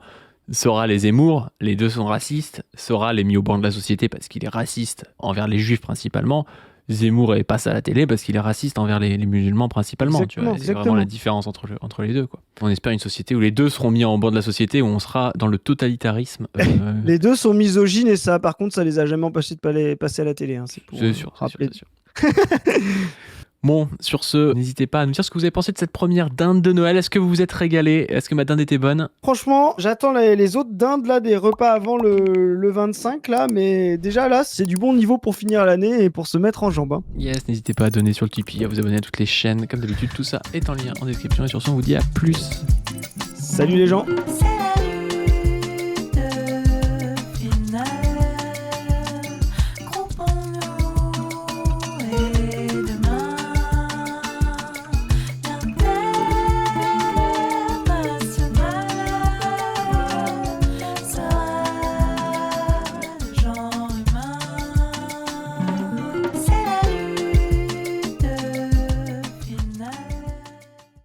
Sora les Zemmour, les deux sont racistes. Sora les mis au banc de la société parce qu'il est raciste envers les juifs principalement. Zemmour passe à la télé parce qu'il est raciste envers les musulmans principalement. Exactement, c'est vraiment la différence entre les deux, quoi. On espère une société où les deux seront mis en banc de la société, où on sera dans le totalitarisme. Les deux sont misogynes, et ça, par contre, ça les a jamais empêchés de passer à la télé. C'est pour c'est sûr. Bon, sur ce, n'hésitez pas à nous dire ce que vous avez pensé de cette première dinde de Noël. Est-ce que vous vous êtes régalé? Est-ce que ma dinde était bonne? Franchement, j'attends les autres dindes là, des repas avant le 25 là, mais déjà là, c'est du bon niveau pour finir l'année et pour se mettre en jambes. Hein. Yes, n'hésitez pas à donner sur le Tipeee, à vous abonner à toutes les chaînes. Comme d'habitude, tout ça est en lien en description. Et sur ce, on vous dit à plus. Salut les gens. Say